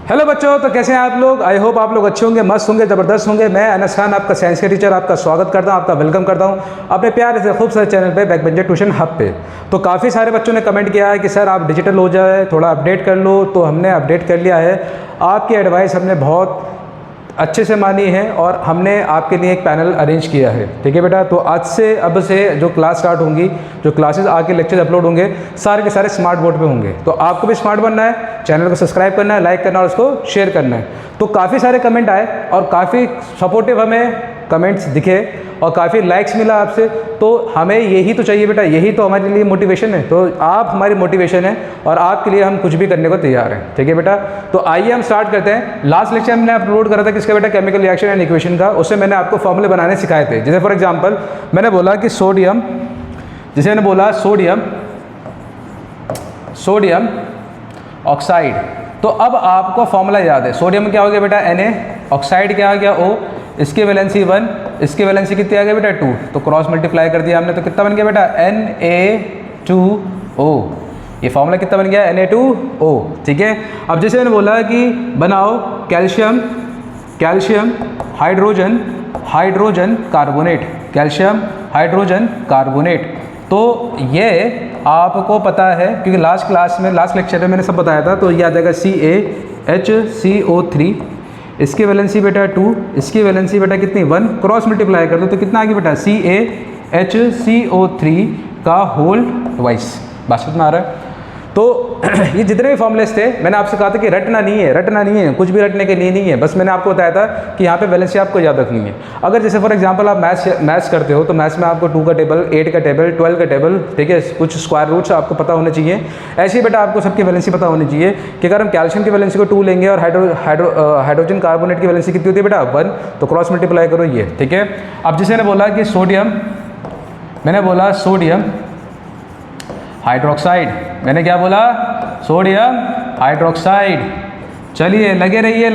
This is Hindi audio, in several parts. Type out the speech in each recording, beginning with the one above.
हेलो बच्चों, तो कैसे हैं आप लोग। आई होप आप लोग अच्छे होंगे, मस्त होंगे, ज़बरदस्त होंगे। मैं अनस खान, आपका साइंस के टीचर, आपका स्वागत करता हूं, आपका वेलकम करता हूं अपने प्यारे से खूब सारे चैनल पे बैकबेंचर ट्यूशन हब पे। तो काफ़ी सारे बच्चों ने कमेंट किया है कि सर आप डिजिटल हो जाए, थोड़ा अपडेट कर लो। तो हमने अपडेट कर लिया है। आपकी एडवाइस हमने बहुत अच्छे से मानी है और हमने आपके लिए एक पैनल अरेंज किया है। ठीक है बेटा। तो आज से अब से जो क्लास स्टार्ट होंगी, जो क्लासेस आके लेक्चर्स अपलोड होंगे, सारे के सारे स्मार्ट बोर्ड पे होंगे। तो आपको भी स्मार्ट बनना है, चैनल को सब्सक्राइब करना है, लाइक करना है और उसको शेयर करना है। तो काफ़ी सारे कमेंट आए और काफ़ी सपोर्टिव हमें कमेंट्स दिखे और काफ़ी लाइक्स मिला आपसे। तो हमें यही तो चाहिए बेटा, यही तो हमारे लिए मोटिवेशन है। तो आप हमारी मोटिवेशन है और आपके लिए हम कुछ भी करने को तैयार हैं। ठीक है बेटा। तो आइए हम स्टार्ट करते हैं। लास्ट लेक्चर हमने अपलोड करा था किसका बेटा, केमिकल रिएक्शन एंड इक्वेशन का। उससे मैंने आपको फॉर्मूले बनाने सिखाए थे। जैसे फॉर एग्जांपल मैंने बोला कि सोडियम, जैसे मैंने बोला सोडियम ऑक्साइड। तो अब आपको फॉर्मूला याद है। सोडियम क्या हो गया बेटा, Na, ऑक्साइड क्या हो गया O, इसकी वैलेंसी 1, इसकी वैलेंसी कितनी आ गई बेटा 2। तो क्रॉस मल्टीप्लाई कर दिया हमने, तो कितना बन गया बेटा Na2O। ये फॉर्मूला कितना बन गया Na2O। ठीक है। अब जैसे मैंने बोला कि बनाओ calcium hydrogen carbonate, calcium hydrogen carbonate. तो ये आपको पता है क्योंकि लास्ट लेक्चर में मैंने सब बताया था। तो याद आएगा CaHCO3, इसकी वैलेंसी बेटा 2, इसकी वैलेंसी बेटा कितनी 1, क्रॉस मल्टीप्लाई कर दो तो कितना आ गया बेटा CaHCO3 का होल ट्वाइस। बात समझ में आ रहा है। तो ये जितने भी फॉर्मुलेस थे मैंने आपसे कहा था कि रटना नहीं है, कुछ भी रटने के लिए नहीं है। बस मैंने आपको बताया था कि यहाँ पे वैलेंसी आपको याद रखनी है। अगर जैसे फॉर एग्जांपल आप मैथ्स करते हो तो मैथ्स में आपको 2 का टेबल, 8 का टेबल, 12 का टेबल, ठीक है, कुछ स्क्वायर रूट्स आपको पता होने चाहिए। ऐसे ही बेटा आपको सबकी वैलेंसी पता होनी चाहिए कि अगर हम कैल्शियम की वैलेंसी को 2 लेंगे और हाइड्रोजन कार्बोनेट की वैलेंसी कितनी होती है बेटा 1, तो क्रॉस मल्टीप्लाई करो ये। ठीक है। अब जैसे मैंने बोला कि सोडियम हाइड्रोक्साइड, मैंने क्या बोला, सोडियम हाइड्रोक्साइड। चलिए लगे रहिए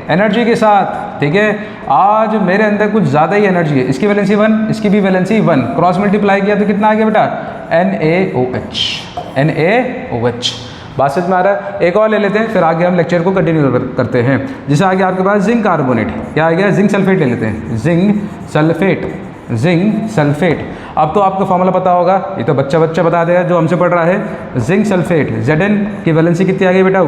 एनर्जी के साथ। ठीक है। आज मेरे अंदर कुछ ज़्यादा ही एनर्जी है। इसकी वैलेंसी 1, इसकी भी वैलेंसी 1, क्रॉस मल्टीप्लाई किया तो कितना आ गया बेटा NaOH। बात समझ में आ रहा है। एक और ले लेते हैं, फिर आगे हम लेक्चर को कंटिन्यू करते हैं। जैसे आगे आपके पास जिंक कार्बोनेट, क्या आ गया, जिंक सल्फेट ले लेते हैं, जिंक सल्फेट। अब तो आपको फॉर्मूला पता होगा, ये तो बच्चा बता देगा जो हमसे पढ़ रहा है। जिंक सल्फेट Zn की वैलेंसी कितनी आ गई बेटा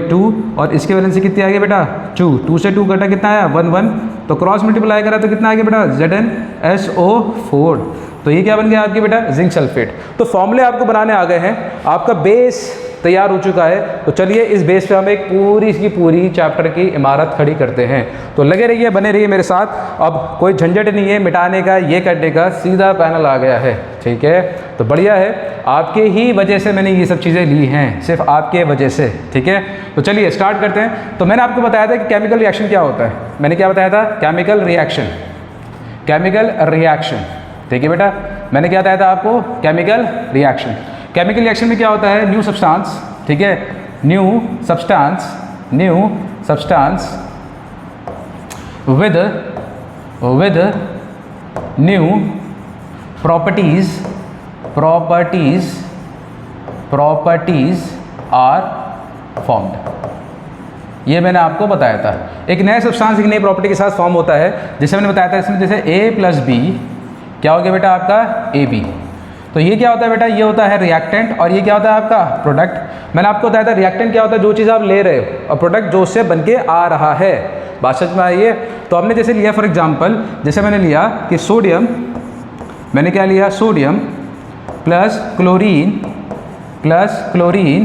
2, और इसकी वैलेंसी कितनी आ गई बेटा 2 से 2 घटा कितना आया 1, तो क्रॉस मल्टीप्लाई करा तो कितना आ गया बेटा ZnSO4। तो ये क्या बन गया आपकी बेटा जिंक सल्फेट। तो फॉर्मूले आपको बनाने आ गए हैं, आपका बेस तैयार हो चुका है। तो चलिए इस बेस पे हम एक पूरी की पूरी चैप्टर की इमारत खड़ी करते हैं। तो लगे रहिए, बने रहिए मेरे साथ। अब कोई झंझट नहीं है मिटाने का, ये करने का, सीधा पैनल आ गया है। ठीक है। तो बढ़िया है, आपके ही वजह से मैंने ये सब चीज़ें ली हैं, सिर्फ आपके वजह से। ठीक है। तो चलिए स्टार्ट करते हैं। तो मैंने आपको बताया था कि केमिकल रिएक्शन क्या होता है। मैंने क्या बताया था, केमिकल रिएक्शन। ठीक है बेटा। मैंने क्या बताया था आपको, केमिकल रिएक्शन में क्या होता है, न्यू सब्सटेंस। ठीक है। New substance with new properties are formed. ये मैंने आपको बताया था। एक नया सब्सटेंस एक नई प्रॉपर्टी के साथ फॉर्म होता है। जैसे मैंने बताया था इसमें, जैसे A+B क्या हो गया बेटा आपका AB। तो ये क्या होता है बेटा, ये होता है रिएक्टेंट और ये क्या होता है आपका प्रोडक्ट। मैंने आपको बताया था रिएक्टेंट क्या होता है, जो चीज़ आप ले रहे हो, और प्रोडक्ट जो उससे बन के आ रहा है। बात समझ में आई है। तो हमने जैसे लिया फॉर एग्जांपल, जैसे मैंने लिया कि sodium plus chlorine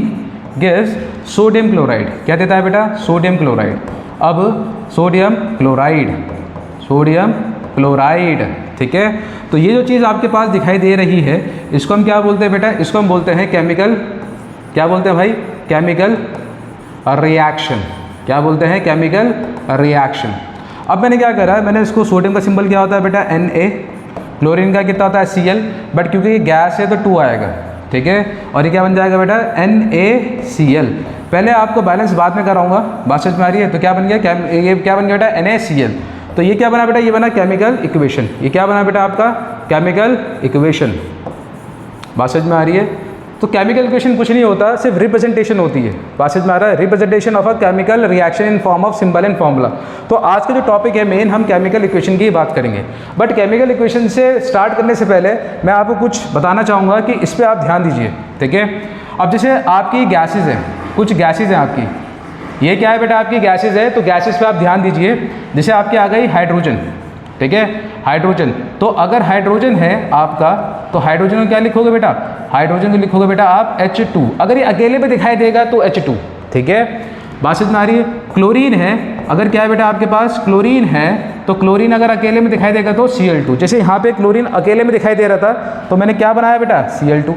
gives sodium chloride. क्या देता है बेटा, सोडियम क्लोराइड। अब सोडियम क्लोराइड। ठीक है। तो ये जो चीज़ आपके पास दिखाई दे रही है, इसको हम क्या बोलते हैं बेटा, इसको हम बोलते हैं केमिकल, क्या बोलते हैं भाई, केमिकल रिएक्शन। क्या बोलते हैं, केमिकल रिएक्शन। अब मैंने क्या करा, मैंने इसको, सोडियम का सिंबल क्या होता है बेटा Na, क्लोरीन का कितना होता है Cl, बट क्योंकि ये गैस है तो 2 आएगा। ठीक है। और ये क्या बन जाएगा बेटा NaCl। पहले आपको बैलेंस बाद में कराऊंगा, बात समझ में आ रही है। तो क्या बन गया, ये क्या बन गया बेटा NaCl। तो ये क्या बना बेटा, ये बना केमिकल इक्वेशन। ये क्या बना बेटा आपका केमिकल इक्वेशन। बात समझ में आ रही है। तो केमिकल इक्वेशन कुछ नहीं होता, सिर्फ रिप्रेजेंटेशन होती है। बात समझ में आ रहा है? Representation of a chemical reaction in form of symbol and formula. तो आज का जो टॉपिक है मेन, हम केमिकल इक्वेशन की बात करेंगे। बट केमिकल इक्वेशन से स्टार्ट करने से पहले मैं आपको कुछ बताना चाहूँगा कि इस पर आप ध्यान दीजिए, ठीक है। अब जैसे आपकी गैसेज हैं, कुछ गैसेज हैं आपकी, ये क्या है बेटा, आपकी गैसेज है। तो गैसेज पे आप ध्यान दीजिए। जैसे आपकी आ गई हाइड्रोजन, ठीक है, हाइड्रोजन। तो अगर हाइड्रोजन है आपका, तो हाइड्रोजन को क्या लिखोगे बेटा, हाइड्रोजन को लिखोगे बेटा आप H2। अगर ये अकेले में दिखाई देगा तो H2, ठीक है। बात समझ में आ रही है? क्लोरीन है, अगर क्या है बेटा आपके पास क्लोरीन है, तो क्लोरीन अगर अकेले में दिखाई देगा तो Cl2। जैसे यहाँ पे क्लोरीन अकेले में दिखाई दे रहा था, तो मैंने क्या बनाया बेटा, Cl2।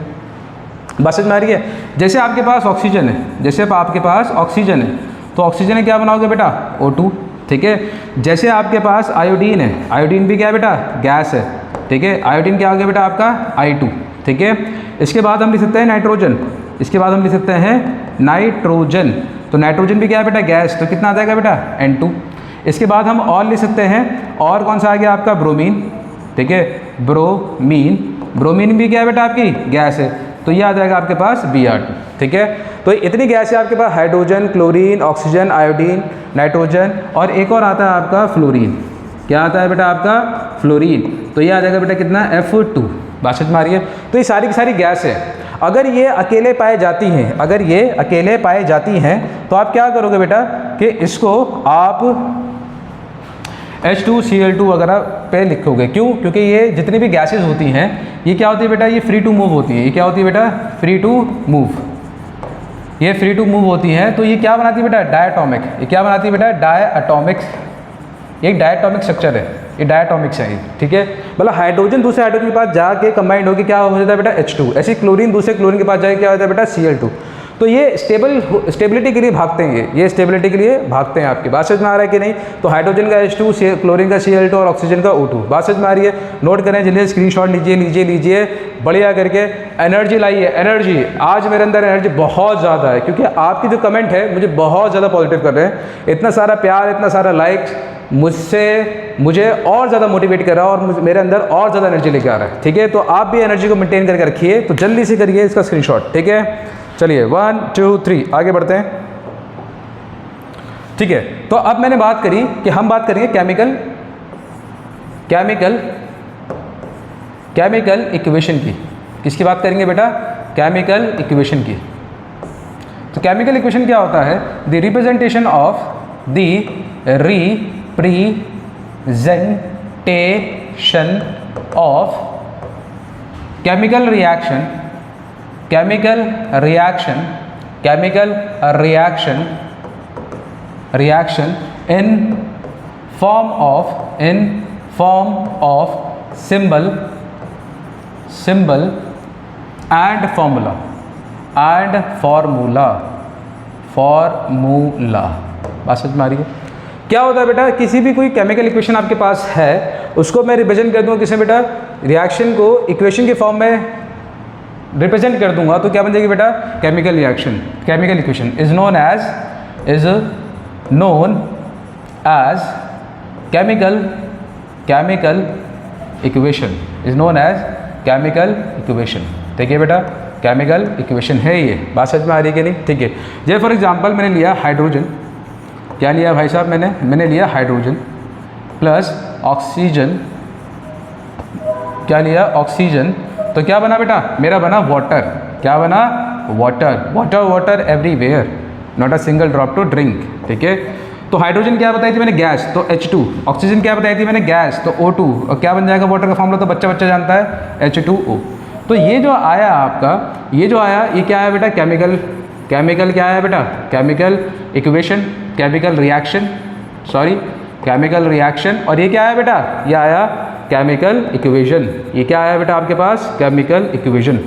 बात समझ में आ रही है? जैसे आपके पास ऑक्सीजन है, जैसे आपके पास ऑक्सीजन है, तो ऑक्सीजन है क्या बनाओगे बेटा, O2, ठीक है। जैसे आपके पास आयोडीन है, आयोडीन भी क्या है बेटा, गैस है, ठीक है। आयोडीन क्या हो गया बेटा आपका, I2, ठीक है। इसके बाद हम लिख सकते हैं नाइट्रोजन, इसके बाद हम लिख सकते हैं नाइट्रोजन। तो नाइट्रोजन भी क्या है बेटा, गैस, तो कितना आ जाएगा बेटा, N2। इसके बाद हम और लिख सकते हैं, और कौन सा आ गया आपका, ब्रोमीन, ठीक है, ब्रोमीन। ब्रोमीन भी क्या है बेटा आपकी, गैस है, तो ये आ जाएगा आपके पास Br2, ठीक है। तो इतनी गैस है आपके पास, hydrogen, chlorine, oxygen, iodine, nitrogen, और एक और आता है आपका फ्लोरीन। क्या आता है बेटा आपका, फ्लोरीन। तो ये आ जाएगा बेटा कितना, F2। बात समझ में आ रही है? तो ये सारी की सारी गैस है। अगर ये अकेले पाए जाती हैं, अगर ये अकेले पाए जाती हैं, तो आप क्या करोगे बेटा कि इसको आप H2Cl2 वगैरह पे लिखोगे। क्यों? क्योंकि ये जितनी भी गैसेज होती हैं, ये क्या होती है बेटा, ये फ्री टू मूव होती है। ये क्या होती है बेटा, फ्री टू मूव, ये फ्री टू मूव होती है। तो ये क्या बनाती है बेटा, डायटोमिक। ये क्या बनाती है बेटा, डायटोमिक। एक डायटोमिक स्ट्रक्चर है, ये डायटोमिक है, ठीक है। मतलब हाइड्रोजन दूसरे हाइड्रोजन के पास जाके कंबाइंड होकर क्या हो जाता है बेटा, H2। ऐसे क्लोरीन दूसरे क्लोरीन के पास जाके क्या होता है बेटा, Cl2। तो ये स्टेबिलिटी के लिए भागते हैं, ये स्टेबिलिटी के लिए भागते हैं। आपकी बात समझ में आ रहा है कि नहीं? तो हाइड्रोजन का H2, क्लोरीन का Cl2 और ऑक्सीजन का O2। बात समझ में आ रही है? नोट करें जल्दी, स्क्रीनशॉट लीजिए बढ़िया करके। एनर्जी लाइए, एनर्जी। आज मेरे अंदर एनर्जी बहुत ज़्यादा है, क्योंकि आपकी जो कमेंट है मुझे बहुत ज़्यादा पॉजिटिव कर रहे हैं। इतना सारा प्यार, इतना सारा लाइक्स मुझे और ज़्यादा मोटिवेट कर रहा है, और मेरे अंदर और ज़्यादा एनर्जी लेके आ रहा है, ठीक है। तो आप भी एनर्जी को मेंटेन करके रखिए। तो जल्दी से करिए इसका स्क्रीनशॉट, ठीक है। चलिए 1 2 3 आगे बढ़ते हैं, ठीक है। तो अब मैंने बात करी कि हम बात करेंगे केमिकल इक्वेशन की। किसकी बात करेंगे बेटा, केमिकल इक्वेशन की। तो केमिकल इक्वेशन क्या होता है, the representation of the representation of chemical reaction in form of symbol and formula। बात समझ में आ रही है? क्या होता है बेटा, किसी भी कोई केमिकल इक्वेशन आपके पास है, उसको मैं रिप्रेजेंट कर दूंगा किसमें बेटा, रिएक्शन को इक्वेशन के फॉर्म में रिप्रेजेंट कर दूंगा, तो क्या बन जाएगी बेटा, chemical reaction. Chemical equation is known as chemical equation, ठीक है बेटा, केमिकल इक्वेशन है ये। बात समझ में आ रही है कि नहीं? ठीक है। जैसे फॉर एग्जांपल मैंने लिया हाइड्रोजन, क्या लिया भाई साहब, मैंने लिया हाइड्रोजन प्लस ऑक्सीजन, क्या लिया, ऑक्सीजन। तो क्या बना बेटा, मेरा बना वाटर। क्या बना, water everywhere, not a single drop to drink, ठीक है। तो हाइड्रोजन क्या बताई थी मैंने, गैस, तो H2। ऑक्सीजन क्या बताई थी मैंने, गैस, तो O2। और क्या बन जाएगा वाटर का फॉर्मूला, तो बच्चा जानता है, H2O। तो ये जो आया आपका, ये क्या है बेटा, केमिकल क्या है बेटा, केमिकल इक्वेशन, केमिकल रिएक्शन। और ये क्या है बेटा, ये आया केमिकल इक्वेशन। ये क्या आया बेटा आपके पास, केमिकल इक्वेशन।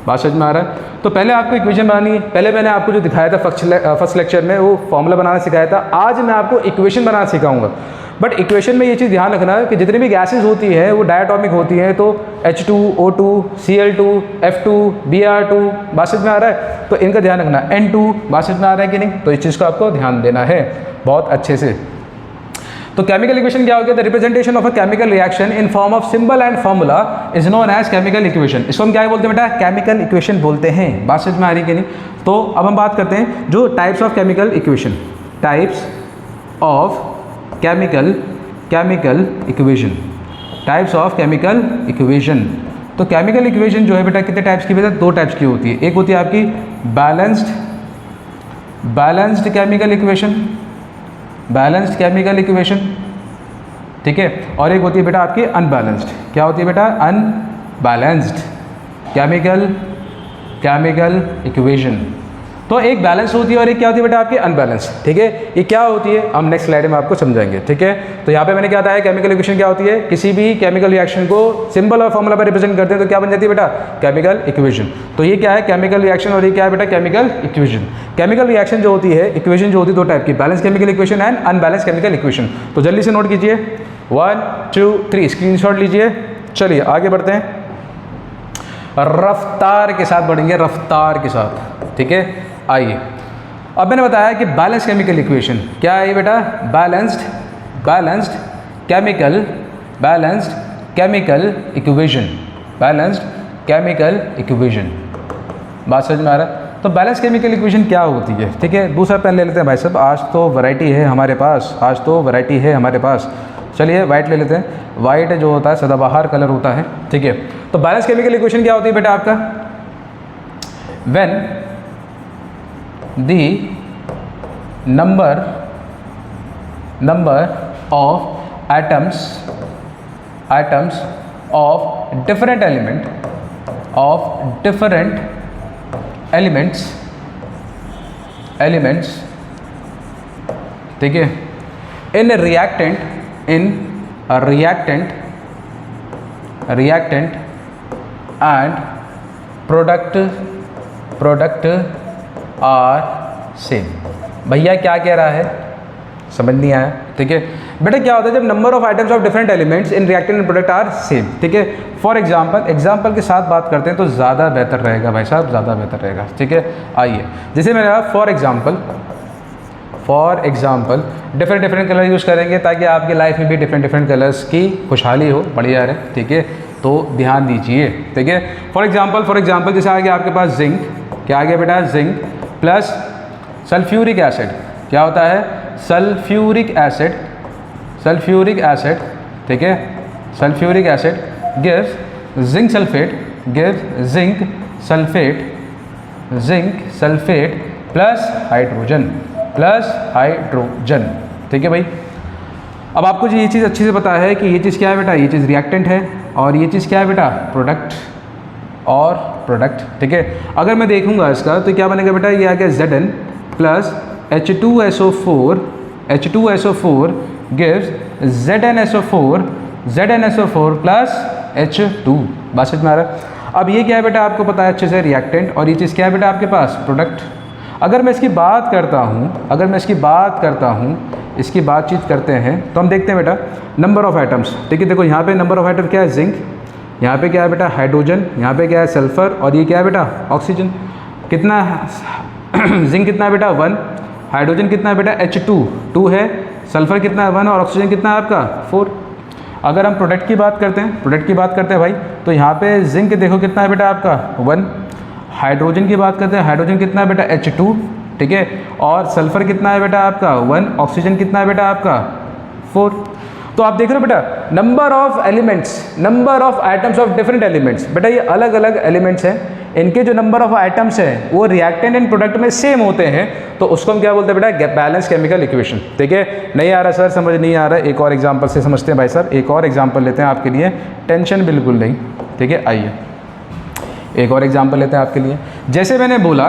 बात समझ में आ रहा है? तो पहले आपको इक्वेशन बनानी है। पहले मैंने आपको जो दिखाया था फर्स्ट लेक्चर में, वो फॉर्मूला बनाना सिखाया था। आज मैं आपको इक्वेशन बनाना सिखाऊंगा। बट इक्वेशन में ये चीज़ ध्यान रखना है कि जितनी भी गैसेज होती हैं वो डायटोमिक होती हैं। तो H2, O2, Cl2, F2, Br2, बात समझ में आ रहा है? तो इनका ध्यान रखना। N2, बात समझ में आ रहा है कि नहीं? तो इस चीज़ को आपको ध्यान देना है बहुत अच्छे से। तो केमिकल इक्वेशन क्या हो गया? The representation of a chemical reaction in form of symbol and formula is known as chemical equation. इसको हम क्या बोलते हैं बेटा? केमिकल इक्वेशन बोलते हैं। बात समझ में आ रही कि नहीं? तो अब हम बात करते हैं जो types of chemical equation, types of chemical equation, types of chemical equation. तो केमिकल इक्वेशन जो है बेटा कितने टाइप्स की? बेटा 2 टाइप्स की होती है। एक होती है आपकी balanced chemical equation, balanced chemical equation, ठीक है, और एक होती है बेटा आपकी अनबैलेंस्ड। क्या होती है बेटा? Unbalanced chemical equation. तो एक बैलेंस होती है और एक क्या होती है बेटा? आपकी अनबैलेंस, ठीक है। ये क्या होती है हम नेक्स्ट स्लाइड में आपको समझाएंगे, ठीक है। तो यहाँ पे मैंने क्या बताया? केमिकल इक्वेशन क्या होती है? किसी भी केमिकल रिएक्शन को सिंबल और फॉर्मूला पर रिप्रेजेंट करते हैं तो क्या बन जाती है बेटा? Chemical equation. तो ये क्या है? केमिकल रिएक्शन, और ये क्या है बेटा? Chemical equation. केमिकल रिएक्शन जो होती है, इक्वेशन जो होती है 2 टाइप की, balance chemical equation and unbalance chemical equation. तो जल्दी से नोट कीजिए, 1 2 3 स्क्रीनशॉट लीजिए। चलिए आगे बढ़ते हैं, रफ्तार के साथ बढ़ेंगे, रफ्तार के साथ, ठीक है। आइए, अब मैंने बताया कि बैलेंस केमिकल इक्वेशन क्या है बेटा? Balanced chemical equation, balanced chemical equation. बात समझ में आ रहा है? तो बैलेंस केमिकल इक्वेशन क्या होती है, ठीक है। दूसरा पेन ले लेते हैं भाई साहब, आज तो वैरायटी है हमारे पास, चलिए वाइट ले लेते हैं। वाइट जो होता है सदाबहार कलर होता है, ठीक है। तो बैलेंस केमिकल इक्वेशन क्या होती है बेटा आपका? When the number of atoms of different elements, ठीक है, in a reactant and product are same. भैया क्या कह रहा है? समझ नहीं आया, ठीक है बेटा। क्या होता है जब number of items of different elements in reactant and product are same, ठीक है। फॉर एग्जांपल के साथ बात करते हैं तो ज़्यादा बेहतर रहेगा भाई साहब, ज़्यादा बेहतर रहेगा, ठीक है। आइए, जैसे मैंने कहा for example different colour use करेंगे ताकि आपकी लाइफ में भी डिफरेंट कलर्स की खुशहाली हो, बढ़िया रहे, ठीक है। तो ध्यान दीजिए, ठीक है। फॉर एग्जांपल जैसे आ गया आपके पास जिंक, क्या आ गया बेटा? Zinc plus sulphuric acid. क्या होता है? सल्फ्यूरिक एसिड, ठीक है। Sulphuric acid gives zinc sulphate plus hydrogen, ठीक है भाई। अब आपको ये चीज़ अच्छे से पता है कि ये चीज़ क्या है बेटा? ये चीज़ रिएक्टेंट है और ये चीज़ क्या है बेटा? प्रोडक्ट, ठीक है। अगर मैं देखूंगा इसका तो क्या बनेगा बेटा? ये आ गया Zn plus H2SO4 gives ZnSO4 plus H2। बात समझ में आ रहा है? अब ये क्या है बेटा? आपको पता है अच्छे से, रिएक्टेंट, और ये चीज़ क्या है बेटा आपके पास? प्रोडक्ट। अगर मैं इसकी बात करता हूँ, इसकी बातचीत करते हैं तो हम देखते हैं बेटा नंबर ऑफ आइटम्स, ठीक है। देखो यहाँ पे नंबर ऑफ आइटम क्या है? जिंक, यहाँ पे क्या है बेटा? हाइड्रोजन, यहाँ पे क्या है? सल्फर, और ये क्या है बेटा? ऑक्सीजन। कितना जिंक कितना है बेटा? 1। हाइड्रोजन कितना है बेटा? H2 है। सल्फर कितना है? 1। और ऑक्सीजन कितना है आपका? 4। अगर हम प्रोडक्ट की बात करते हैं भाई, तो यहाँ पे जिंक देखो कितना है बेटा आपका? 1। हाइड्रोजन की बात करते हैं, हाइड्रोजन कितना है बेटा? H2, ठीक है। और सल्फर कितना है बेटा आपका? 1। ऑक्सीजन कितना है बेटा आपका? 4। तो आप देख रहे हो बेटा number of items of different elements. बेटा ये अलग अलग एलिमेंट्स हैं, इनके जो नंबर ऑफ आइटम्स हैं वो रिएक्टेंट एंड प्रोडक्ट में सेम होते हैं, तो उसको हम क्या बोलते हैं बेटा? बैलेंस केमिकल इक्वेशन, ठीक है। नहीं आ रहा सर, समझ नहीं आ रहा, एक और एग्जांपल से समझते हैं भाई साहब। एक और एग्जांपल लेते हैं आपके लिए, टेंशन बिल्कुल नहीं, ठीक है। आइए एक और एग्जांपल लेते हैं आपके लिए। जैसे मैंने बोला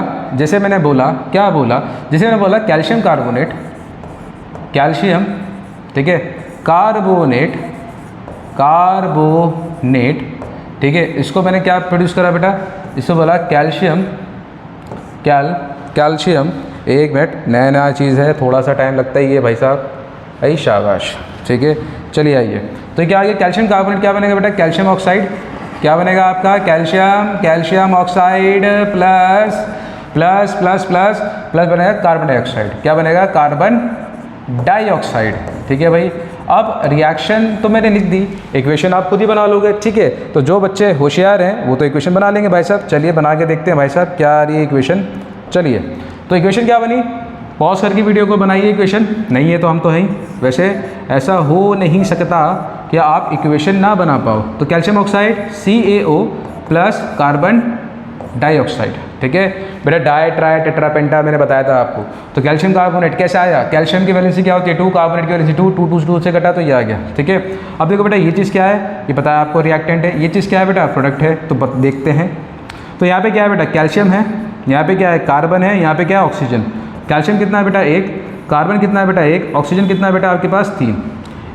कैल्शियम कार्बोनेट, ठीक है, कार्बोनेट, ठीक है। इसको मैंने क्या प्रोड्यूस करा बेटा? इसको बोला कैल्शियम, एक मिनट, नया चीज़ है, थोड़ा सा टाइम लगता ही है भाई साहब, आई शाबाश, ठीक है। चलिए आइए, तो क्या आगे कैल्शियम कार्बोनेट क्या बनेगा बेटा? Calcium oxide. क्या बनेगा आपका? कैल्शियम ऑक्साइड प्लस बनेगा कार्बन डाइऑक्साइड। क्या बनेगा? कार्बन डाइऑक्साइड, ठीक है भाई। अब रिएक्शन तो मैंने लिख दी, इक्वेशन आप खुद ही बना लोगे, ठीक है। तो जो बच्चे होशियार हैं वो तो इक्वेशन बना लेंगे भाई साहब। चलिए बना के देखते हैं भाई साहब क्या आ रही है इक्वेशन। चलिए तो इक्वेशन क्या बनी, पॉज करके वीडियो को बनाइए। इक्वेशन नहीं है तो हम तो हैं ही, वैसे ऐसा हो नहीं सकता कि आप इक्वेशन ना बना पाओ। तो calcium oxide CaO plus carbon dioxide, ठीक है बेटा, डाई ट्राई टेट्रा पेंटा मैंने बताया था आपको। तो कैल्शियम कार्बोनेट कैसे आया, कैल्शियम की वैलेंसी क्या होती है 2, कार्बोनेट की वैलेंसी 2, 2 से कटा तो ये आ गया, ठीक है। अब देखो बेटा ये चीज़ क्या है, ये पता है आपको रिएक्टेंट है, ये चीज़ क्या है बेटा प्रोडक्ट है। तो देखते हैं, तो यहाँ पे क्या है बेटा कैल्शियम है, यहाँ पे क्या है कार्बन है, यहाँ पे क्या है ऑक्सीजन। कैल्शियम कितना है बेटा 1, कार्बन कितना है बेटा 1, ऑक्सीजन कितना है बेटा आपके पास 3।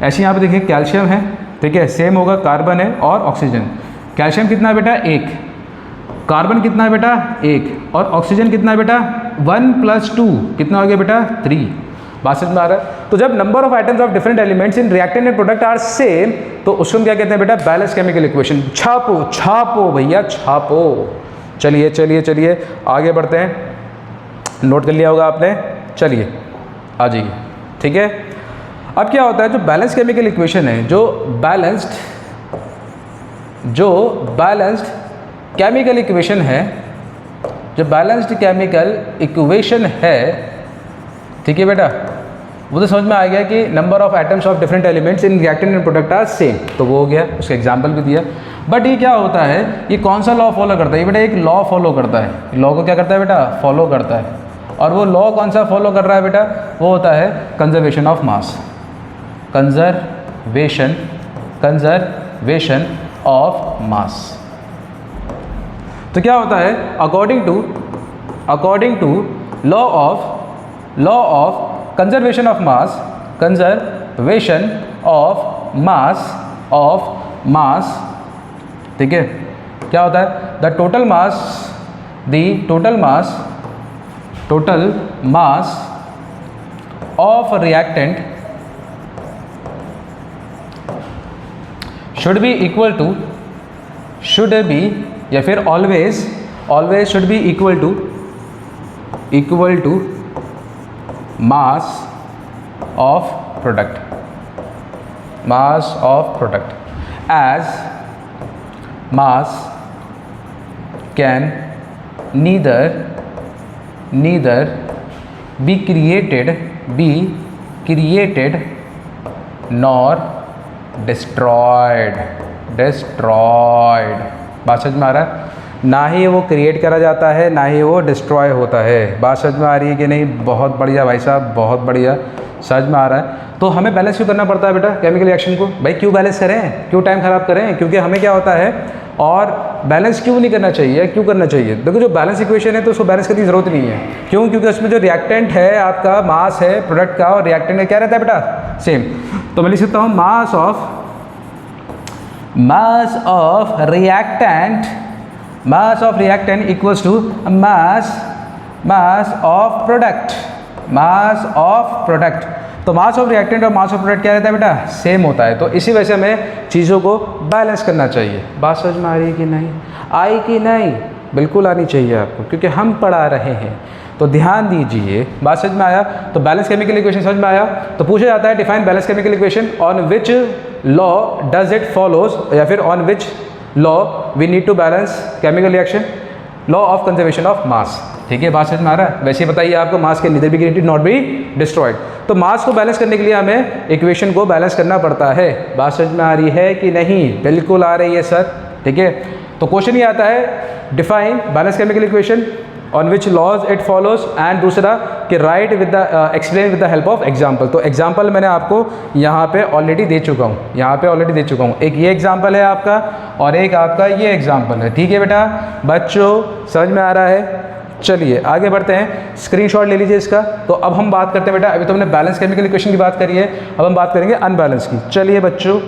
ऐसे यहाँ पे देखिए कैल्शियम है, ठीक है, सेम होगा कार्बन है और ऑक्सीजन। कैल्शियम कितना है बेटा 1, कार्बन कितना है बेटा 1 और ऑक्सीजन कितना है बेटा 1 + 2 कितना हो गया बेटा 3। बात समझ में आ रहा है। तो जब number of items of different elements in reactant and product are same तो उसको हम क्या कहते हैं बेटा बैलेंस केमिकल इक्वेशन। छापो छापो भैया छापो। चलिए चलिए चलिए आगे बढ़ते हैं, नोट कर लिया होगा आपने, चलिए आ जाइए, ठीक है। अब क्या होता है जो बैलेंस केमिकल इक्वेशन है, जो बैलेंस्ड केमिकल इक्वेशन है, जो बैलेंस्ड केमिकल इक्वेशन है, ठीक है बेटा, वो तो समझ में आ गया कि number of atoms of different elements in reactant and product are same, तो वो हो गया, उसका एग्जांपल भी दिया। बट ये क्या होता है, ये कौन सा लॉ फॉलो करता है, ये बेटा एक लॉ फॉलो करता है। लॉ को क्या करता है बेटा फॉलो करता है, और वो लॉ कौन सा फॉलो कर रहा है बेटा, वो होता है conservation of mass. Conservation of mass. तो क्या होता है according to law of conservation of mass, ठीक है। क्या होता है the total mass of reactant should be या फिर always should be equal to mass of product as mass can neither be created nor destroyed। बात समझ में आ रहा है, ना ही वो क्रिएट करा जाता है ना ही वो डिस्ट्रॉय होता है। बात समझ में आ रही है कि नहीं, बहुत बढ़िया भाई साहब, बहुत बढ़िया, समझ में आ रहा है। तो हमें बैलेंस क्यों करना पड़ता है बेटा केमिकल रिएक्शन को, भाई क्यों बैलेंस करें, क्यों टाइम ख़राब करें, क्योंकि हमें क्या होता है, और बैलेंस क्यों नहीं करना चाहिए, क्यों करना चाहिए। देखो जो बैलेंस इक्वेशन है तो उसको बैलेंस करने की जरूरत नहीं है, क्यों, क्योंकि उसमें जो रिएक्टेंट है आपका मास है प्रोडक्ट का, और रिएक्टेंट क्या रहता है बेटा सेम। तो मैं लिख सकता हूँ mass of reactant equals to mass of product. तो मास ऑफ रिएक्टेंट और मास ऑफ प्रोडक्ट क्या रहता है बेटा सेम होता है। तो इसी वजह से हमें चीज़ों को बैलेंस करना चाहिए। बात समझ में आ रही है कि नहीं, आई कि नहीं, बिल्कुल आनी चाहिए आपको, क्योंकि हम पढ़ा रहे हैं, तो ध्यान दीजिए। बात समझ में आया, तो बैलेंस केमिकल इक्वेशन समझ में आया। तो पूछा जाता है define balance chemical equation, on which law does it follows, या फिर on which law we need to balance chemical reaction, law of conservation of mass, ठीक है। बात समझ में आ रहा है। वैसे ही बताइए आपको मास के neither be created not be destroyed. तो मास को बैलेंस करने के लिए हमें इक्वेशन को बैलेंस करना पड़ता है। बात समझ में आ रही है कि नहीं, बिल्कुल आ रही है सर, ठीक है। तो क्वेश्चन ये आता है define balance chemical equation on which laws it follows, and दूसरा कि write with the explain with the help of example. तो एग्जाम्पल मैंने आपको यहाँ पे ऑलरेडी दे चुका हूँ, एक ये एग्जाम्पल है आपका और एक आपका ये एग्जाम्पल है, ठीक है बेटा। बच्चों समझ में आ रहा है, चलिए आगे बढ़ते हैं, स्क्रीनशॉट ले लीजिए इसका। तो अब हम बात करते हैं बेटा, अभी तो हमने बैलेंस केमिकल इक्वेशन की बात करी है, अब हम बात करेंगे अनबैलेंस की। चलिए बच्चों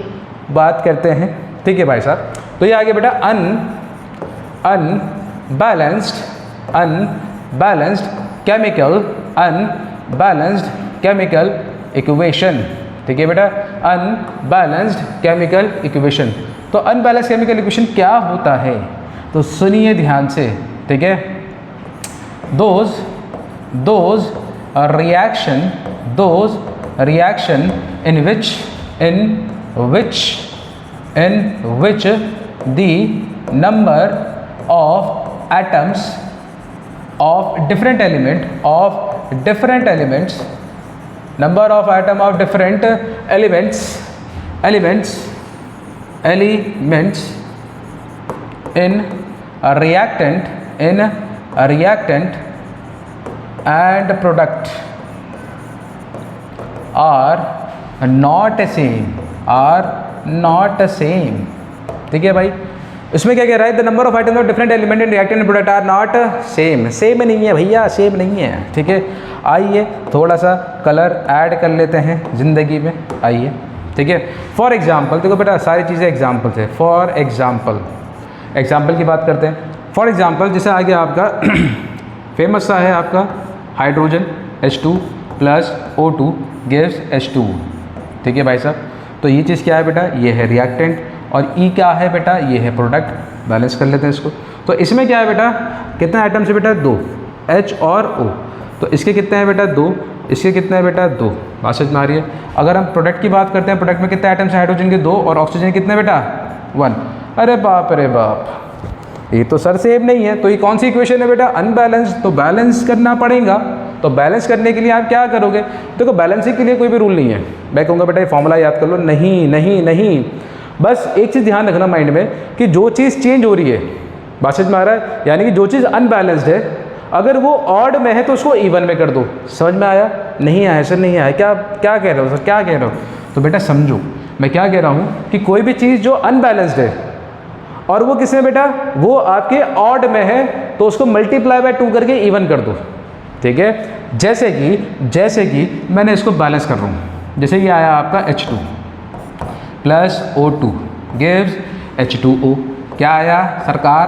बात करते हैं, ठीक है भाई साहब। तो ये आगे बेटा अनबैलेंस्ड केमिकल इक्वेशन, ठीक है बेटा, अनबैलेंस्ड केमिकल इक्वेशन। तो अनबैलेंस्ड केमिकल इक्वेशन क्या होता है, तो सुनिए ध्यान से, ठीक है। those reaction in which the number of atoms of different elements number of atom of different elements in a reactant and product are not same। ठीक है भाई, इसमें क्या कह रहा है, the number of items of different element in reactant product are not same नहीं है भैया, सेम नहीं है। ठीक है, आइए थोड़ा सा कलर ऐड कर लेते हैं ज़िंदगी में, आइए। ठीक है, फॉर एग्जाम्पल देखो बेटा, सारी चीज़ें एग्जाम्पल से। फॉर एग्जाम्पल की बात करते हैं। फॉर एग्जाम्पल जैसे आ गया आपका फेमस सा है आपका hydrogen H2 plus O2 gives H2। ठीक है भाई साहब, तो ये चीज़ क्या है बेटा, ये है रिएक्टेंट, और E क्या है बेटा, ये है प्रोडक्ट। बैलेंस कर लेते हैं इसको। तो इसमें क्या है बेटा, कितने आइटम्स है बेटा, 2, H और O। तो इसके कितने हैं बेटा, 2, इसके कितने हैं बेटा, 2। बात समझ में आ रही है। अगर हम प्रोडक्ट की बात करते हैं, प्रोडक्ट में कितने आइटम्स हैं, हाइड्रोजन के 2 और ऑक्सीजन कितने बेटा, 1। अरे बाप रे बाप, ये तो सर सेम नहीं है। तो ये कौन सी इक्वेशन है बेटा, अनबैलेंस। तो बैलेंस करना पड़ेगा। तो बैलेंस करने के लिए आप क्या करोगे, देखो बैलेंसिंग के लिए कोई भी रूल नहीं है। मैं कहूँगा बेटा ये फॉर्मूला याद कर लो, नहीं, बस एक चीज़ ध्यान रखना माइंड में कि जो चीज़ चेंज हो रही है, बात समझ में आ रहा है, यानी कि जो चीज़ अनबैलेंस्ड है अगर वो ऑड में है तो उसको इवन में कर दो। समझ में आया, नहीं आया सर, नहीं आया, क्या कह रहे हो सर, क्या कह रहे हो। तो बेटा समझो मैं क्या कह रहा हूँ कि कोई भी चीज़ जो अनबैलेंस्ड है और वो किसमें बेटा, वो आपके ऑड में है, तो उसको मल्टीप्लाई बाय 2 करके इवन कर दो। ठीक है, जैसे कि मैंने इसको बैलेंस कर रहा हूँ, जैसे ये आया आपका H2 plus O2 gives H2O। क्या आया सरकार,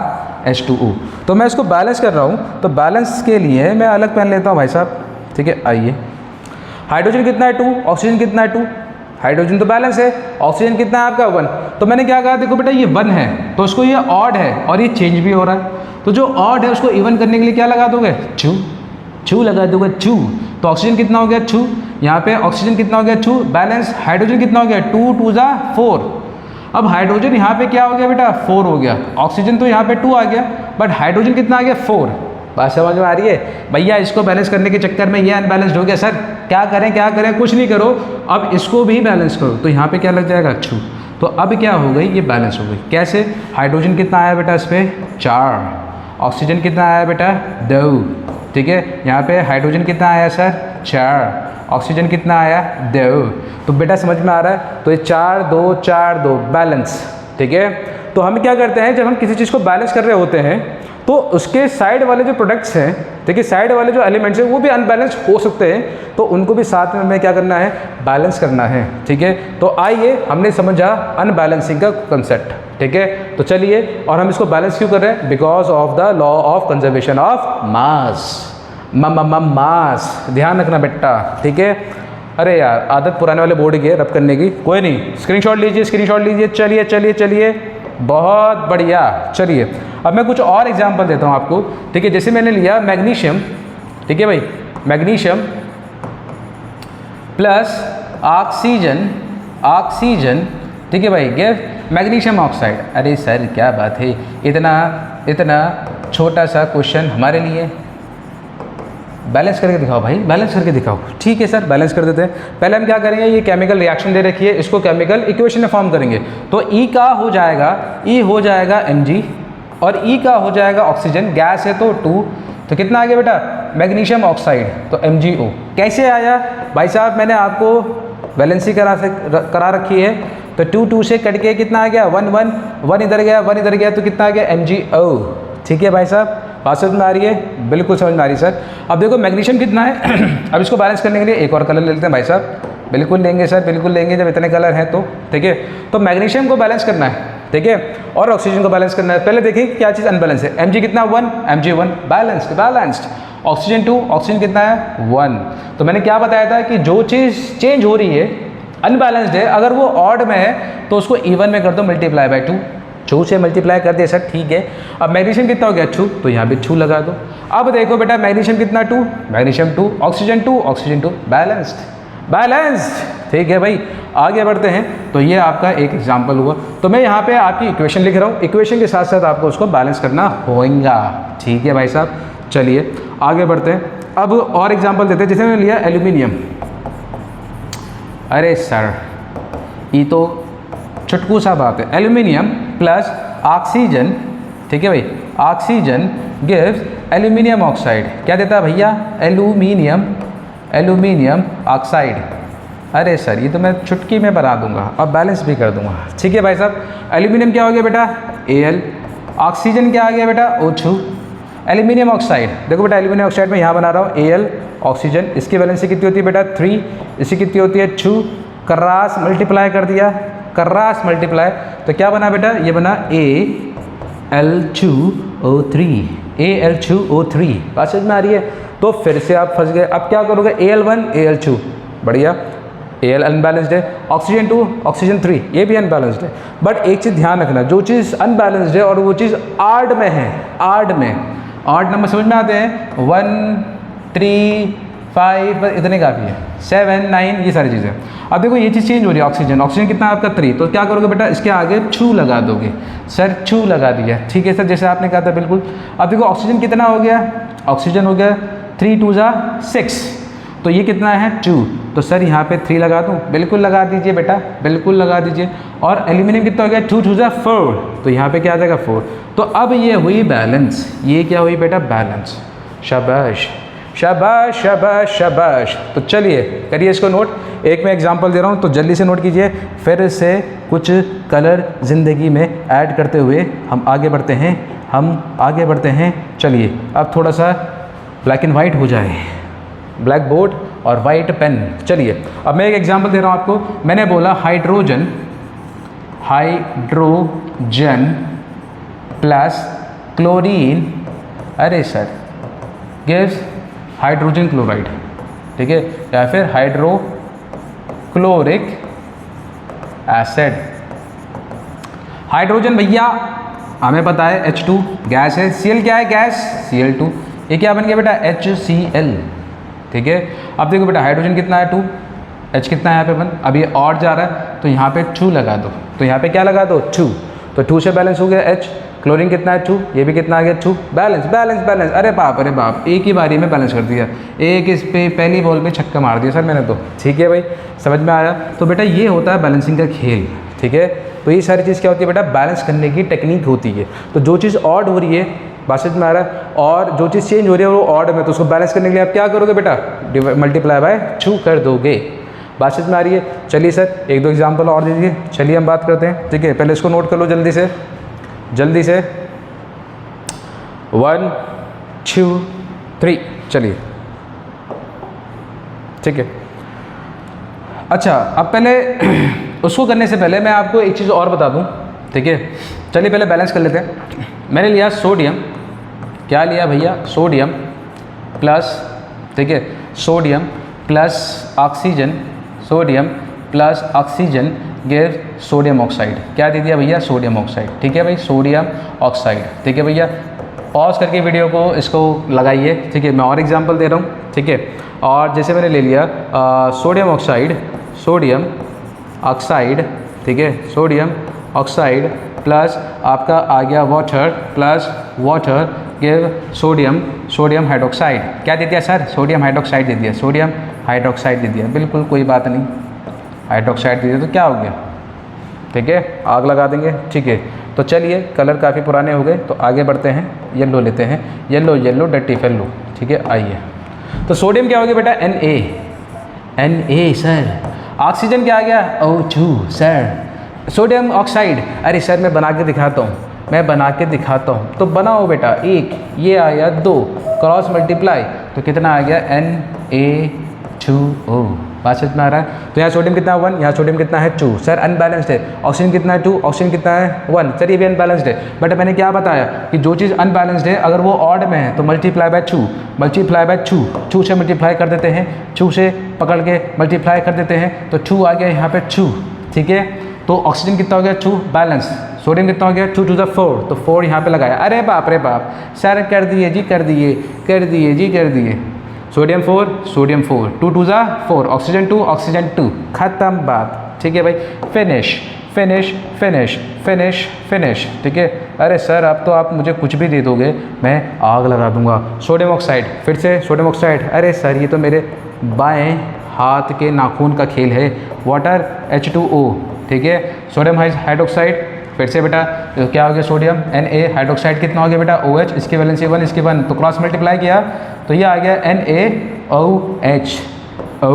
H2O। तो मैं इसको बैलेंस कर रहा हूँ, तो बैलेंस के लिए मैं अलग पेन लेता हूँ भाई साहब। ठीक है, आइए, हाइड्रोजन कितना है 2, ऑक्सीजन कितना है 2। हाइड्रोजन तो बैलेंस है, ऑक्सीजन कितना है आपका 1। तो मैंने क्या कहा, देखो बेटा ये 1 है तो उसको ये ऑड है और ये चेंज भी हो रहा है, तो जो ऑड है उसको इवन करने के लिए क्या लगा दोगे, छू लगा दोगे, छू। तो ऑक्सीजन कितना हो गया, छू। यहाँ पे ऑक्सीजन कितना हो गया, छू, बैलेंस। हाइड्रोजन कितना हो गया, 2 2 जा 4। अब हाइड्रोजन यहाँ पे क्या हो गया बेटा, 4 हो गया। ऑक्सीजन तो यहाँ पे 2 आ गया, बट हाइड्रोजन कितना आ गया, 4। बात समझ में आ रही है भैया। इसको बैलेंस करने के चक्कर में ये अनबैलेंस्ड हो गया सर, क्या करें, कुछ नहीं करो, अब इसको भी बैलेंस करो। तो यहाँ पे क्या लग जाएगा, छू। तो अब क्या हो गई, ये बैलेंस हो गई। कैसे, हाइड्रोजन कितना आया बेटा इस पर, 4। ऑक्सीजन कितना आया बेटा, 2। ठीक है, यहाँ पे हाइड्रोजन कितना आया सर, 4। ऑक्सीजन कितना आया, 2। तो बेटा समझ में आ रहा है, तो ये 4 2 बैलेंस। ठीक है, तो हम क्या करते हैं, जब हम किसी चीज़ को बैलेंस कर रहे होते हैं तो उसके साइड वाले जो प्रोडक्ट्स हैं, देखिए साइड वाले जो एलिमेंट्स हैं वो भी अनबैलेंस्ड हो सकते हैं, तो उनको भी साथ में हमें क्या करना है, बैलेंस करना है। ठीक है, तो आइए हमने समझा अनबैलेंसिंग का कंसेप्ट। ठीक है, तो चलिए, और हम इसको बैलेंस क्यों कर रहे हैं, because of the law of conservation of mass. Mass ध्यान रखना बेटा। ठीक है, अरे यार आदत पुराने वाले बोर्ड की है रब करने की, कोई नहीं, स्क्रीनशॉट लीजिए। चलिए, बहुत बढ़िया। चलिए अब मैं कुछ और एग्जांपल देता हूँ आपको। ठीक है, जैसे मैंने लिया मैग्नीशियम। ठीक है भाई, मैग्नीशियम प्लस ऑक्सीजन। ठीक है भाई, गिव मैग्नीशियम ऑक्साइड। अरे सर क्या बात है, इतना छोटा सा क्वेश्चन हमारे लिए। बैलेंस करके दिखाओ भाई, बैलेंस करके दिखाओ। ठीक है सर, बैलेंस कर देते हैं। पहले हम क्या करेंगे, ये केमिकल रिएक्शन दे रखी है, इसको केमिकल इक्वेशन में फॉर्म करेंगे। तो E का हो जाएगा, E हो जाएगा Mg, और E का हो जाएगा ऑक्सीजन, गैस है तो 2। तो कितना आ गया बेटा, मैग्नीशियम ऑक्साइड, तो MgO। कैसे आया भाई साहब, मैंने आपको बैलेंसी करा रखी है, तो 2 2 से कट के कितना आ गया, 1 1 1 इधर गया, तो कितना आ गया, MgO। ठीक है भाई साहब, बात समझ में आ रही है, बिल्कुल समझ में आ रही है सर। अब देखो मैग्नीशियम कितना है अब इसको बैलेंस करने के लिए एक और कलर ले लेते हैं भाई साहब। बिल्कुल लेंगे सर, बिल्कुल लेंगे, जब इतने कलर हैं तो। ठीक है, तो मैग्नीशियम को बैलेंस करना है, ठीक है, और ऑक्सीजन को बैलेंस करना है। पहले देखिए क्या चीज़ अनबैलेंस है, Mg कितना, 1, Mg1 बैलेंस्ड। ऑक्सीजन 2, ऑक्सीजन कितना है, 1। तो मैंने क्या बताया था कि जो चीज़ चेंज हो रही है, अनबैलेंस्ड है, अगर वो ऑड में है तो उसको इवन में कर दो, मल्टीप्लाई बाय 2। 2 से मल्टीप्लाई कर दिया सर, ठीक है। अब मैग्नीशियम कितना हो गया, 2, तो यहाँ पे 2 लगा दो। अब देखो बेटा मैग्नीशियम कितना, 2, magnesium 2, oxygen 2, oxygen 2 balanced. Balanced. ठीक है भाई, आगे बढ़ते हैं। तो ये आपका एक एग्जाम्पल हुआ। तो मैं यहाँ पे आपकी इक्वेशन लिख रहा हूँ, इक्वेशन के साथ साथ आपको उसको बैलेंस करना होगा। ठीक है भाई साहब, चलिए आगे बढ़ते हैं। अब और एग्जाम्पल देते हैं, जैसे मैंने लिया एल्यूमिनियम। अरे सर ये तो चुटकू सा बात है। एल्यूमिनियम प्लस ऑक्सीजन, ठीक है भाई, ऑक्सीजन गिव्स एल्यूमिनियम ऑक्साइड। क्या देता है भैया? Aluminium oxide. अरे सर ये तो मैं चुटकी में बना दूंगा और बैलेंस भी कर दूंगा। ठीक है भाई साहब, एल्यूमिनियम क्या हो गया बेटा? Al। ऑक्सीजन क्या आ गया बेटा? O2। एल्यूमिनियम ऑक्साइड, देखो बेटा एल्यूमिनियम ऑक्साइड में यहाँ बना रहा हूँ Al ऑक्सीजन। इसकी वैलेंसी कितनी होती है बेटा? 3। इसकी कितनी होती है? 2। क्रॉस मल्टीप्लाई कर दिया, क्रॉस मल्टीप्लाई, तो क्या बना बेटा? ये बना Al2O3। Al2O3 बात समझ में आ रही है? तो फिर से आप फंस गए। अब क्या करोगे? Al1 Al2, बढ़िया। Al अनबैलेंस्ड है, ऑक्सीजन 2 ऑक्सीजन 3 ये भी अनबैलेंस्ड है। बट एक चीज़ ध्यान रखना, जो चीज़ अनबैलेंस्ड है और वो चीज़ आड में है, आड में, आड नंबर समझ में आते हैं 1 3 5 इतने काफ़ी है, 7 9 ये सारी चीज़ें। अब देखो ये चीज़ चेंज हो रही है, ऑक्सीजन, ऑक्सीजन कितना है आपका? 3। तो क्या करोगे बेटा? इसके आगे छू लगा दोगे। सर छू लगा दिया, ठीक है सर, जैसे आपने कहा था बिल्कुल। अब देखो ऑक्सीजन कितना हो गया? ऑक्सीजन हो गया 3 2 6, तो ये कितना है? 2। तो सर यहाँ पे 3 लगा दूँ? बिल्कुल लगा दीजिए बेटा, बिल्कुल लगा दीजिए। और एल्यूमिनियम कितना हो गया? 2 2 4, तो यहाँ पे क्या आ जाएगा? 4। तो अब ये हुई बैलेंस, ये क्या हुई बेटा? बैलेंस। शाबाश शाबाश शाबाश शाबाश। तो चलिए करिए इसको नोट। एक मैं एग्जांपल दे रहा हूँ तो जल्दी से नोट कीजिए, फिर से कुछ कलर ज़िंदगी में ऐड करते हुए हम आगे बढ़ते हैं, हम आगे बढ़ते हैं। चलिए अब थोड़ा सा ब्लैक एंड वाइट हो जाए, ब्लैक बोर्ड और वाइट पेन। चलिए अब मैं एक एग्जांपल दे रहा हूँ आपको। मैंने बोला हाइड्रोजन, हाइड्रोजन प्लस क्लोरीन, अरे सर गिव्स हाइड्रोजन क्लोराइड, ठीक है, या फिर हाइड्रोक्लोरिक एसिड। हाइड्रोजन भैया हमें पता है H2 गैस है, Cl क्या है? Gas, Cl2। ये क्या बन गया बेटा? HCl, ठीक है। अब देखो बेटा हाइड्रोजन कितना है? 2, H कितना है यहाँ पे 1। अब ये और जा रहा है तो यहाँ पे 2 लगा दो, तो यहाँ पे क्या लगा दो? 2। तो 2 से बैलेंस हो गया H। क्लोरीन कितना है? 2, ये भी कितना आ गया? 2। Balance balance balance. अरे बाप, एक ही बारी में बैलेंस कर दिया, एक इस पे पहली बॉल पे छक्का मार दिया सर मैंने तो। ठीक है भाई, समझ में आया? तो बेटा ये होता है बैलेंसिंग का खेल, ठीक है। तो ये सारी चीज़ क्या होती है बेटा? बैलेंस करने की टेक्निक होती है। तो जो चीज़ ऑड हो रही है, बात समझ में आ रहा है, और जो चीज़ चेंज हो रही है वो ऑड में, तो उसको बैलेंस करने के लिए आप क्या करोगे बेटा? मल्टीप्लाई बाय 2 कर दोगे। बात समझ में आ रही है? चलिए सर एक दो एग्जाम्पल और दीजिए। चलिए हम बात करते हैं, ठीक है। पहले इसको नोट कर लो जल्दी से, जल्दी से। 1 2 3, चलिए ठीक है। अच्छा अब पहले उसको करने से पहले मैं आपको एक चीज़ और बता दूं, ठीक है। चलिए पहले बैलेंस कर लेते हैं। मैंने लिया सोडियम, क्या लिया भैया? सोडियम प्लस, ठीक है, sodium plus oxygen, sodium plus oxygen give sodium oxide. क्या दे दिया भैया? सोडियम ऑक्साइड, ठीक है भाई, सोडियम ऑक्साइड, ठीक है भैया। पॉज करके वीडियो को इसको लगाइए, ठीक है। मैं और एग्जांपल दे रहा हूँ, ठीक है। और जैसे मैंने ले लिया सोडियम ऑक्साइड, सोडियम ऑक्साइड, ठीक है, सोडियम ऑक्साइड प्लस आपका आ गया water, plus water give sodium, sodium hydroxide. क्या दे दिया सर? सोडियम हाइड्रोक्साइड दे दिया, सोडियम हाइड्रोक्साइड दे दिया, बिल्कुल कोई बात नहीं, हाइड्रोक्साइड दे दिया। तो क्या हो गया? ठीक है, आग लगा देंगे, ठीक है। तो चलिए कलर काफ़ी पुराने हो गए, तो आगे बढ़ते हैं। येलो लेते हैं, येलो येलो डर्टी फेलो, ठीक है। आइए, तो सोडियम क्या हो गया बेटा? Na sir. ऑक्सीजन क्या आ गया? O2 sir. सोडियम ऑक्साइड, अरे सर मैं बना के दिखाता हूँ, मैं बना के दिखाता हूँ। तो बनाओ बेटा, 1 ये आया, 2 क्रॉस मल्टीप्लाई, तो कितना आ गया? Na2O। बात समझ में आ रहा है? तो यहाँ सोडियम कितना है? 1, यहाँ सोडियम कितना है? 2 सर। अनबैलेंस्ड है। ऑक्सीजन कितना है? 2, ऑक्सीजन कितना है? 1 सर। ये भी अनबैलेंस्ड है। बट मैंने क्या बताया कि जो चीज़ अनबैलेंस्ड है अगर वो ऑड में है तो मल्टीप्लाई बाय 2, मल्टीप्लाई बाय 2, 2 से मल्टीप्लाई कर देते हैं, 2 से पकड़ के मल्टीप्लाई कर देते हैं, तो 2 आ गया यहाँ पे 2, ठीक है। तो ऑक्सीजन कितना हो गया? 2 बैलेंस। सोडियम कितना हो गया? 2 2 4, तो 4 यहाँ पे लगाया। अरे बाप रे बाप सर, कर दिए जी, कर दिए, कर दिए जी, कर दिए। सोडियम 4 2 2 ज़ा 4, ऑक्सीजन 2 ख़त्म बात। ठीक है भाई, finish finish finish finish finish. ठीक है, अरे सर अब तो आप मुझे कुछ भी दे दोगे मैं आग लगा दूंगा। सोडियम ऑक्साइड, फिर से सोडियम ऑक्साइड, अरे सर ये तो मेरे बाएं हाथ के नाखून का खेल है। Water H2O। ठीक है, सोडियम हाइड्रोक्साइड, फिर से बेटा तो क्या हो गया सोडियम Na, हाइड्रोक्साइड कितना हो गया बेटा OH, इसकी वैलेंसी 1 इसकी 1, तो क्रॉस मल्टीप्लाई किया तो ये आ गया NaOH O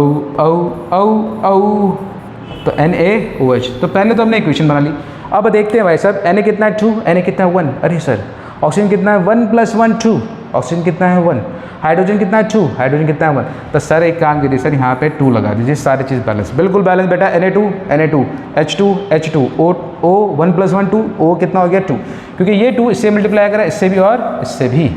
तो NaOH। तो पहले तो हमने इक्वेशन बना ली। अब देखते हैं भाई साहब Na कितना है 2, Na कितना है 1, अरे सर ऑक्सीजन कितना है 1 + 1 2, ऑक्सीजन कितना है 1, हाइड्रोजन कितना है 2, हाइड्रोजन कितना है 1। तो सर एक काम कीजिए सर यहाँ पे 2 लगा दीजिए, सारी चीज़ बैलेंस, बिल्कुल बैलेंस बेटा। Na2 H2 O 1 + 1 2, O कितना हो गया 2, क्योंकि ये 2 इससे मल्टीप्लाई करा, इससे भी और इससे भी।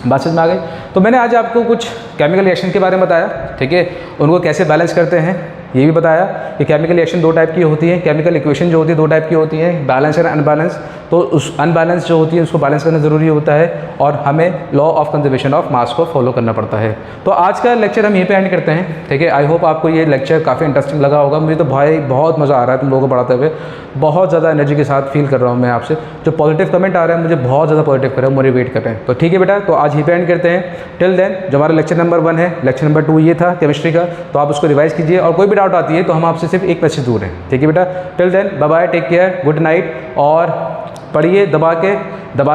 बात समझ में आ गई। तो मैंने आज आपको कुछ केमिकल रिएक्शन के बारे में बताया। ठीक है, उनको कैसे बैलेंस करते हैं ये भी बताया कि केमिकल रिएक्शन 2 टाइप की होती है, केमिकल इक्वेशन जो होती है 2 टाइप की होती है, बैलेंस और अनबैलेंस। तो उस अनबैलेंस जो होती है उसको बैलेंस करना ज़रूरी होता है और हमें लॉ ऑफ कंजर्वेशन ऑफ मास को फॉलो करना पड़ता है। तो आज का लेक्चर हम यहीं पे एंड करते हैं। ठीक है, आई होप आपको ये लेक्चर काफ़ी इंटरेस्टिंग लगा होगा। मुझे तो भाई बहुत मज़ा आ रहा है तुम लोगों को पढ़ाते हुए, बहुत ज़्यादा एनर्जी के साथ फील कर रहा हूँ मैं आपसे। जो पॉजिटिव कमेंट आ रहा है मुझे बहुत ज़्यादा पॉजिटिव कर रहा है, मोटिवेट कर रहे हैं। तो ठीक है बेटा, तो आज यहीं पे एंड करते हैं। टिल देन जो हमारा लेक्चर नंबर 1 है, लेक्चर नंबर 2 ये था केमिस्ट्री का, तो आप उसको रिवाइज कीजिए और कोई भी डाउट आती है तो हम आपसे सिर्फ एक मैसेज दूर हैं। ठीक है बेटा, till then bye bye, take care, good night. और पढ़िए, दबा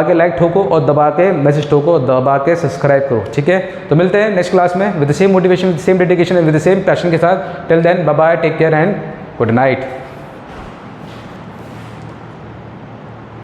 के लाइक ठोको और दबा के मैसेज ठोको, दबा के सब्सक्राइब करो। ठीक है, तो मिलते हैं नेक्स्ट क्लास में with the same motivation, with the same dedication and with the same passion के साथ। Till then bye bye, take care and good night.